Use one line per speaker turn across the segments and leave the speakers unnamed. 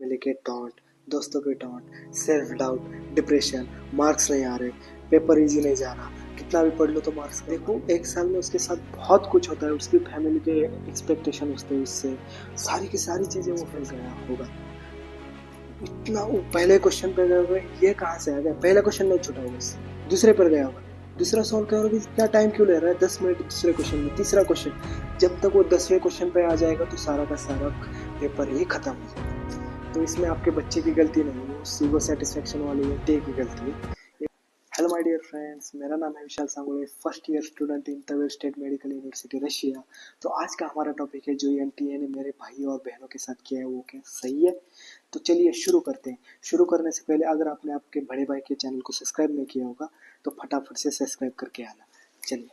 Family के taunt, दोस्तों के taunt, self doubt, depression, marks नहीं आ रहे, पेपर इजी नहीं जा रहा, कितना भी पढ़ लो तो मार्क्स। देखो एक साल में उसके साथ बहुत कुछ होता है, उसकी फैमिली के एक्सपेक्टेशन होते हैं उससे, सारी की सारी चीजें वो फैल गया होगा। इतना वो पहले क्वेश्चन पे गए हुए, ये कहाँ से आ गया, पहला क्वेश्चन नहीं छूटा होगा उससे, दूसरे पर गया होगा, दूसरा सॉल्व कर रहा होगा, इतना टाइम क्यों ले रहा है, 10 मिनट दूसरे क्वेश्चन में, तीसरा क्वेश्चन, जब तक वो 10वें क्वेश्चन पे आ जाएगा तो सारा का सारा पेपर ही खत्म हो जाएगा। तो इसमें आपके बच्चे की गलती नहीं है, उस ईगो सेटिस्फेक्शन वाली डे की गलती है। हेलो माय डियर फ्रेंड्स, मेरा नाम है Vishal Sangole, first year student in Tamil state medical university Russia. तो आज का हमारा टॉपिक है जो एनटीए ने मेरे भाई और बहनों के साथ किया है वो क्या सही है। तो चलिए शुरू करते हैं। शुरू करने से पहले अगर आपने आपके बड़े भाई के चैनल को सब्सक्राइब नहीं किया होगा तो फटाफट से सब्सक्राइब करके आना। चलिए,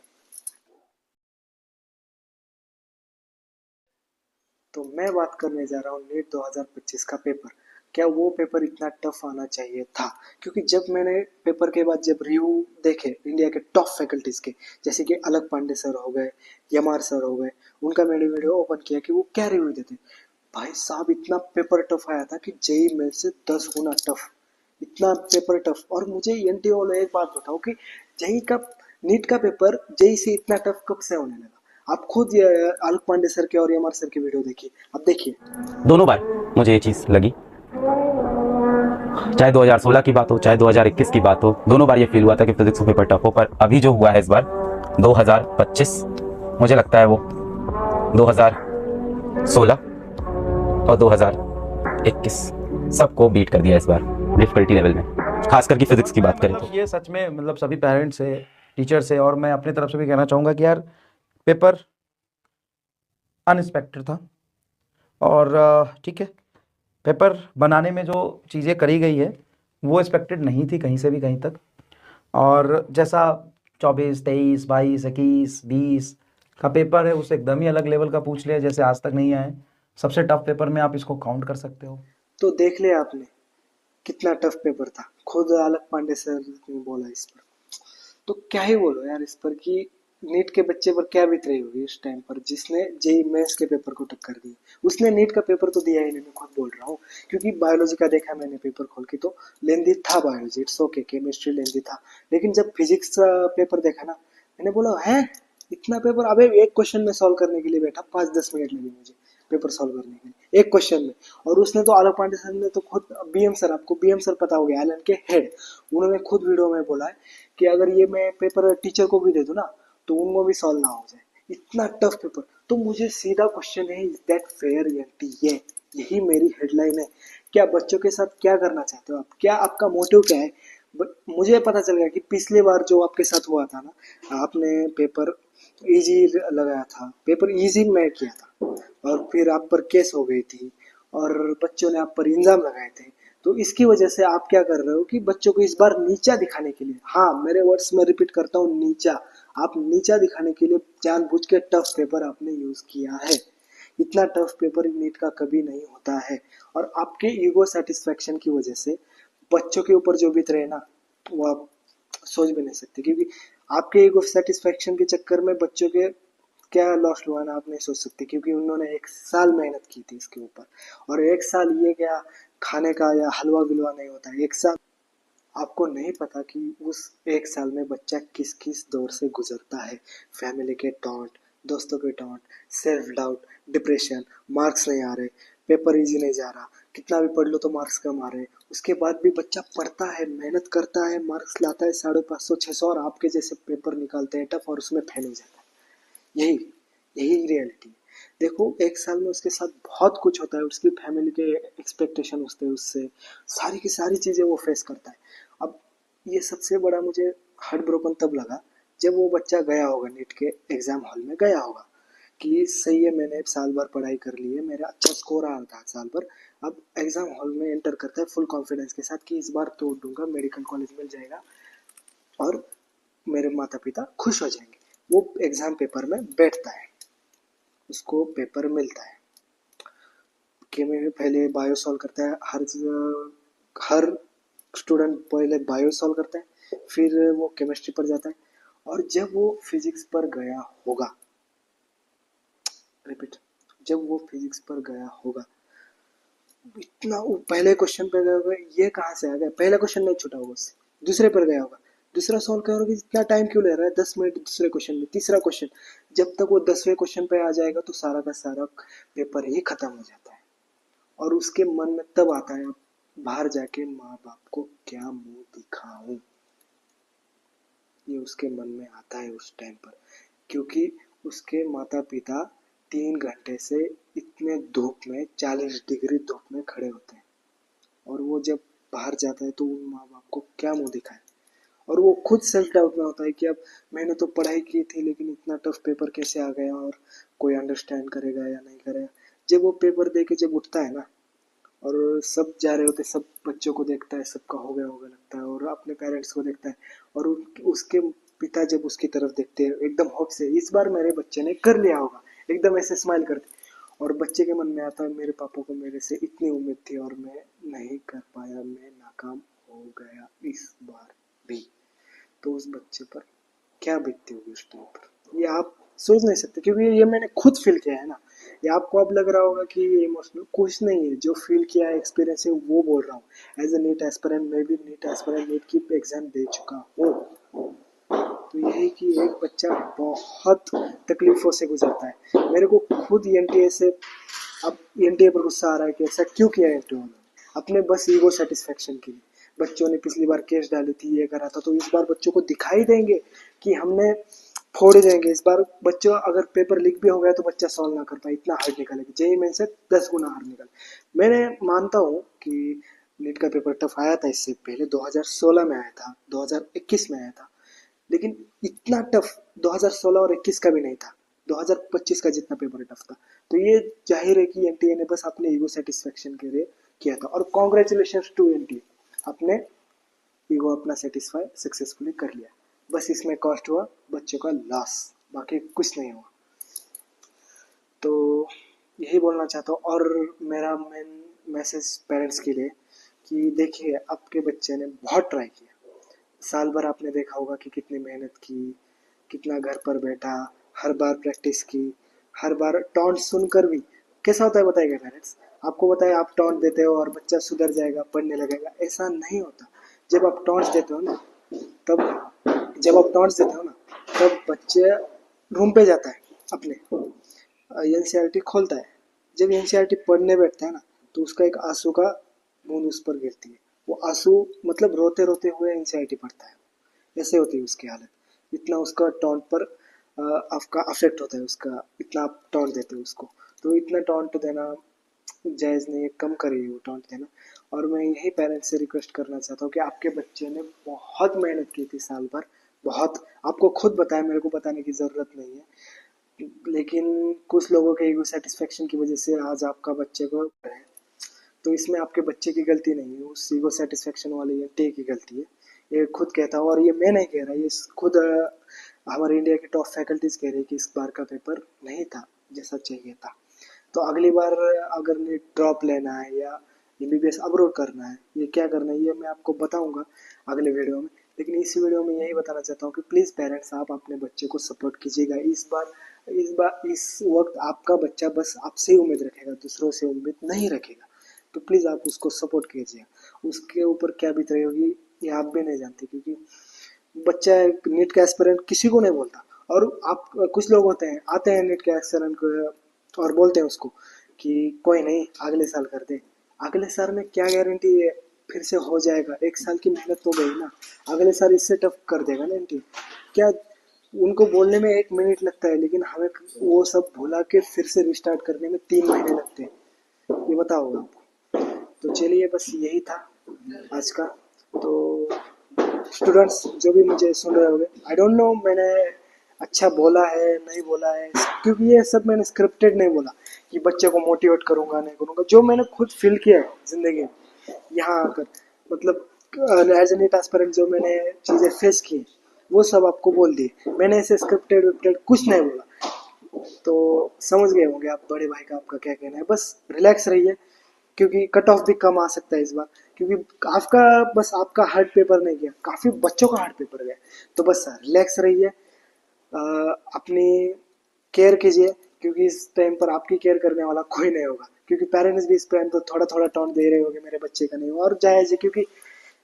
तो मैं बात करने जा रहा हूँ नीट 2025 का पेपर। क्या वो पेपर इतना टफ आना चाहिए था? क्योंकि जब मैंने पेपर के बाद जब रिव्यू देखे इंडिया के टॉप फैकल्टीज के, जैसे कि अलग पांडे सर हो गए, यमार सर हो गए, उनका मैंने वीडियो ओपन किया कि वो क्या रिव्यू देते। भाई साहब इतना पेपर टफ आया था कि जेई मेल से 10 गुना टफ, इतना पेपर टफ। और मुझे एनटीए वालों एक बात बताओ कि जेई का, नीट का पेपर जेई से इतना टफ कब से होने लगा? आप खुद आलोक पांडे सर के और एमआर सर के वीडियो देखिए, अब देखिए।
दोनों बार मुझे ये चीज़ लगी, चाहे 2016 की बात हो चाहे 2021 की बात हो, दोनों बार ये फील हुआ था कि फिजिक्स का पेपर टफ हो। पर अभी जो हुआ है इस बार 2025, मुझे लगता है वो 2016 और 2021 सबको बीट कर दिया इस बार डिफिकल्टी लेवल में, खास करके फिजिक्स की बात करें तो।
ये सच में मतलब सभी पेरेंट्स से, टीचर से, और मैं अपनी तरफ से भी कहना चाहूँगा कि यार पेपर अनएक्सपेक्टेड था। और ठीक है, पेपर बनाने में जो चीज़ें करी गई है वो एक्सपेक्टेड नहीं थी कहीं से भी कहीं तक। और जैसा 24, 23, 22, 21, 20 का पेपर है उससे एकदम ही अलग लेवल का पूछ लिया, जैसे आज तक नहीं आए। सबसे टफ पेपर में आप इसको काउंट कर सकते हो।
तो देख लिया आपने कितना टफ पेपर था, खुद आलोक पांडे सर ने बोला इस पर। तो क्या ही बोलो यार इस पर कि नीट के बच्चे पर क्या बीत रही होगी इस टाइम पर, जिसने जेई मेंस के पेपर को टक्कर दी। उसने नीट का पेपर तो दिया ही नहीं, मैं खुद बोल रहा हूँ, क्योंकि बायोलॉजी का देखा मैंने पेपर खोल के तो लेंदी था बायोलॉजी, इट्स ओके, केमिस्ट्री लेंदी था। लेकिन जब फिजिक्स का पेपर देखा ना, मैंने बोला है इतना पेपर, अबे एक क्वेश्चन में सॉल्व करने के लिए बैठा 5-10 मिनट लगे मुझे पेपर सॉल्व करने के लिए एक क्वेश्चन में। और उसने तो आलोक पांडे सर ने तो खुद, बीएम सर, आपको बीएम सर पता हो गया, आइलैंड के हेड, उन्होंने खुद वीडियो में बोला है कि अगर ये मैं पेपर टीचर को भी दे दूं ना तो उनको भी सॉल्व ना हो जाए, इतना टफ पेपर। तो मुझे सीधा क्वेश्चन है, इज दैट फेयर एनटीए? यही मेरी हेडलाइन है। क्या बच्चों के साथ क्या करना चाहते हो आप, क्या आपका मोटिव क्या है? मुझे पता चल गया कि पिछले बार जो आपके साथ हुआ था ना, आपने पेपर इजी लगाया था, पेपर इजी मैं किया था और फिर आप पर केस हो गई थी और बच्चों ने आप पर इल्जाम लगाए थे। तो इसकी वजह से आप क्या कर रहे हो कि बच्चों को इस बार नीचा दिखाने के लिए, हाँ मेरे वर्ड्स में रिपीट करता हूँ, नीचा, आप नीचा दिखाने के लिए जानबूझ के टफ पेपर आपने यूज किया है। इतना टफ पेपर नीट का कभी नहीं होता है। और आपके ईगो सेटिस्फेक्शन की वजह से बच्चों के ऊपर जो बीत रहे ना, वो आप सोच भी नहीं सकते, क्योंकि आपके ईगो सेटिस्फेक्शन के चक्कर में बच्चों के क्या लॉस हुआ ना आप नहीं सोच सकते, क्योंकि उन्होंने 1 साल मेहनत की थी इसके ऊपर। और 1 साल ये क्या खाने का या हलवा बिलवा नहीं होता है 1 साल। आपको नहीं पता कि उस 1 साल में बच्चा किस किस दौर से गुजरता है। फैमिली के टॉन्ट, दोस्तों के taunt, self doubt, depression, marks नहीं आ रहे, पेपर इजी नहीं जा रहा, कितना भी पढ़ लो तो मार्क्स कम आ रहे। उसके बाद भी बच्चा पढ़ता है, मेहनत करता है, मार्क्स लाता है 550, 600, और आपके जैसे पेपर निकालते हैं टफ और उसमें फेल हो जाता है। यही यही रियलिटी है। देखो 1 साल में उसके साथ बहुत कुछ होता है, उसकी फैमिली के एक्सपेक्टेशन होते हैं उससे, सारी की सारी चीज़ें वो फेस करता है। अब ये सबसे बड़ा मुझे हार्ट ब्रोकन तब लगा जब वो बच्चा गया होगा नीट के एग्ज़ाम हॉल में, गया होगा कि सही है मैंने साल भर पढ़ाई कर ली है, मेरा अच्छा स्कोर आ रहा था साल भर। अब एग्ज़ाम हॉल में एंटर करता है फुल कॉन्फिडेंस के साथ कि इस बार तोड़ दूंगा, मेडिकल कॉलेज मिल जाएगा और मेरे माता पिता खुश हो जाएंगे। वो एग्ज़ाम पेपर में बैठता है, उसको पेपर मिलता है, केमिस्ट्री में पहले बायो सॉल्व करता है, हर स्टूडेंट पहले बायो सॉल्व करता है, फिर वो केमिस्ट्री पर जाता है। और जब वो फिजिक्स पर गया होगा, रिपीट, जब वो फिजिक्स पर गया होगा इतना वो पहले क्वेश्चन पे गए होगा, ये कहाँ से आ गया, पहला क्वेश्चन नहीं छूटा होगा उससे, दूसरे पर गया होगा, दूसरा सॉल्व कर रहा होगा, इतना टाइम क्यों ले रहा है, 10 मिनट दूसरे क्वेश्चन में, तीसरा क्वेश्चन, जब तक वो 10वें क्वेश्चन पे आ जाएगा तो सारा का सारा पेपर ही खत्म हो जाता है। और उसके मन में तब आता है, अब बाहर जाके माँ बाप को क्या मुंह दिखाऊं, ये उसके मन में आता है उस टाइम पर, क्योंकि उसके माता पिता 3 घंटे से इतने धूप में 40 डिग्री धूप में खड़े होते हैं, और वो जब बाहर जाता है तो उन माँ बाप को क्या मुंह दिखाए। और वो खुद सेल्फ डाउट में होता है कि अब मैंने तो पढ़ाई की थी लेकिन इतना टफ पेपर कैसे आ गया, और कोई अंडरस्टैंड करेगा या नहीं करेगा। जब वो पेपर दे के जब उठता है ना, और सब जा रहे होते, सब बच्चों को देखता है, सबका हो गया होगा लगता है, और अपने पेरेंट्स को देखता है, और उसके पिता जब उसकी तरफ देखते हैं एकदम होप से, इस बार मेरे बच्चे ने कर लिया होगा, एकदम ऐसे स्माइल करते, और बच्चे के मन में आता है मेरे पापा को मेरे से इतनी उम्मीद थी और मैं नहीं कर पाया, मैं नाकाम हो गया इस बार भी। तो उस बच्चे पर क्या बीतती होगी उस टाइम पर, ये आप सोच नहीं सकते, क्योंकि ये मैंने खुद फील किया है ना। ये आपको अब लग रहा होगा कि ये इमोशनल कुछ नहीं है, जो फील किया है, एक्सपीरियंस है, वो बोल रहा हूँ। एज ए नीट एस्पिरेंट, मैं भी नीट एस्पिरेंट, नीट की एग्जाम दे चुका हूँ। तो यही कि एक बच्चा बहुत तकलीफों से गुजरता है। मेरे को खुद एनटीए से, अब एनटीए पर गुस्सा आ रहा है कि ऐसा क्यों किया एनटीए ने, अपने बस ईगो सेटिस्फेक्शन के लिए। बच्चों ने पिछली बार केस डाली थी, ये करा था, तो इस बार बच्चों को दिखाई देंगे कि हमने फोड़ देंगे। इस बार बच्चों अगर पेपर लीक भी हो गया तो बच्चा सॉल्व ना कर पाए, इतना हार्ड निकलेगा, जेईई मेन से 10 गुना हार्ड निकल। मैंने मानता हूँ कि नीट का पेपर टफ आया था, इससे पहले 2016 में आया था, 2021 में आया था, लेकिन इतना टफ 2016 और 21 का भी नहीं था, 2025 का जितना पेपर टफ था। तो ये जाहिर है कि एनटीए ने बस अपने ईगो सेटिस्फेक्शन के लिए किया था, और कॉन्ग्रेचुलेशन टू एनटीए, अपने ईगो अपना सेटिस्फाई सक्सेसफुली कर लिया। बस इसमें कॉस्ट हुआ बच्चों का लॉस, बाकी कुछ नहीं हुआ। तो यही बोलना चाहता हूँ, और मेरा मेन मैसेज पेरेंट्स के लिए कि देखिए, आपके बच्चे ने बहुत ट्राई किया, साल भर आपने देखा होगा कि कितनी मेहनत की, कितना घर पर बैठा, हर बार प्रैक्टिस की, हर बार टॉन्ट सुनकर भी। कैसा होता है बताइएगा पेरेंट्स, आपको बताए आप टॉन्ट देते हो और बच्चा सुधर जाएगा, पढ़ने लगेगा, ऐसा नहीं होता। जब आप टॉन्ट्स देते हो ना, तब जब आप टॉन्ट्स देते हो ना, तब बच्चे रूम पे जाता है, अपने एनसीईआरटी खोलता है। जब एनसीईआरटी पढ़ने बैठता है ना, तो उसका एक आंसू का बूंद उस पर गिरती है, वो आंसू मतलब रोते रोते हुए एनसीईआरटी पढ़ता है, ऐसे होती है उसकी हालत। इतना उसका टॉन्ट पर आपका अफेक्ट होता है उसका, इतना आप टॉन्ट देते हो उसको। तो इतना टॉन्ट देना जायज़ नहीं है, कम करिए वो टॉन्ट देना। और मैं यही पेरेंट्स से रिक्वेस्ट करना चाहता हूँ कि आपके बच्चे ने बहुत मेहनत की थी साल भर, बहुत, आपको खुद बताया, मेरे को बताने की ज़रूरत नहीं है, लेकिन कुछ लोगों के ईगो सेटिस्फेक्शन की वजह से आज आपका बच्चे को है। तो इसमें आपके बच्चे की गलती नहीं है, उस ईगो सेटिस्फेक्शन वाले ये टे की गलती है। ये खुद कहता हूँ, और ये मैं नहीं कह रहा, ये खुद हमारे इंडिया की टॉप फैकल्टीज कह रही है कि इस बार का पेपर नहीं था जैसा चाहिए था। तो अगली बार अगर नीट ड्रॉप लेना है या एमबीबीएस अब्रोड करना है, ये क्या करना है, ये मैं आपको बताऊंगा अगले वीडियो में। लेकिन इस वीडियो में यही बताना चाहता हूँ कि प्लीज़ पेरेंट्स, आप अपने बच्चे को सपोर्ट कीजिएगा। इस वक्त आपका बच्चा बस आपसे ही उम्मीद रखेगा, दूसरों से उम्मीद नहीं रखेगा। तो प्लीज़ आप उसको सपोर्ट कीजिए। उसके ऊपर क्या बीत रही होगी ये आप भी नहीं जानते, क्योंकि बच्चा नीट का एस्पिरेंट किसी को नहीं बोलता। और आप, कुछ लोग होते हैं, आते हैं नीट के एस्पिरेंट को और बोलते हैं उसको कि कोई नहीं अगले साल कर दे। अगले साल में क्या गारंटी है फिर से हो जाएगा, एक साल की मेहनत तो गई ना, अगले साल इससे टफ कर देगा ना एनटी। क्या उनको बोलने में 1 मिनट लगता है, लेकिन हमें वो सब भुला के फिर से रिस्टार्ट करने में 3 महीने लगते हैं, ये बताओ आपको। तो चलिए, बस यही था आज का। तो स्टूडेंट्स जो भी मुझे सुन रहे होंगे, आई डोंट नो मैंने अच्छा बोला है नहीं बोला है, क्योंकि ये सब मैंने स्क्रिप्टेड नहीं बोला कि बच्चे को मोटिवेट करूंगा नहीं करूंगा। जो मैंने खुद फील किया है जिंदगी में यहाँ आकर, मतलब एज एन एस्पिरेंट जो मैंने चीज़ें फेस की, वो सब आपको बोल दिए। मैंने ऐसे स्क्रिप्टेड विप्टेड कुछ नहीं बोला। तो समझ गए होंगे आप बड़े भाई का आपका क्या कहना है। बस रिलैक्स रहिए, क्योंकि कट ऑफ भी कम आ सकता है इस बार, क्योंकि आपका बस आपका हार्ड पेपर नहीं गया, काफ़ी बच्चों का हार्ड पेपर गया। तो बस रिलैक्स रहिए, अपनी केयर कीजिए, क्योंकि इस टाइम पर आपकी केयर करने वाला कोई नहीं होगा। क्योंकि पेरेंट्स भी इस टाइम पर थोड़ा थोड़ा टोन दे रहे होंगे मेरे बच्चे का नहीं हुआ, और जायज़ है, क्योंकि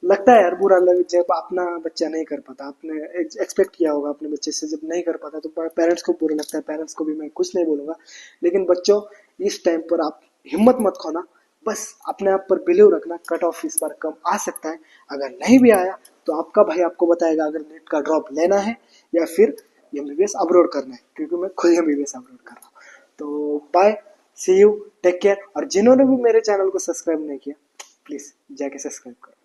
लगता है यार बुरा लग जब अपना बच्चा नहीं कर पाता, आपने एक्सपेक्ट किया होगा अपने बच्चे से, जब नहीं कर पाता तो पेरेंट्स को बुरा लगता है, पेरेंट्स को भी मैं कुछ नहीं बोलूंगा। लेकिन बच्चों, इस टाइम पर आप हिम्मत मत खोना, बस अपने आप पर बिलीव रखना, कट ऑफ इस बार कम आ सकता है, अगर नहीं भी आया तो आपका भाई आपको बताएगा अगर नीट का ड्रॉप लेना है या फिर एमबीबीएस अब्रॉड करना है, क्योंकि मैं खुद एमबीबीएस अब्रॉड कर रहा हूँ। तो bye, see you, take care. और जिन्होंने भी मेरे चैनल को सब्सक्राइब नहीं किया, प्लीज जाके सब्सक्राइब करो।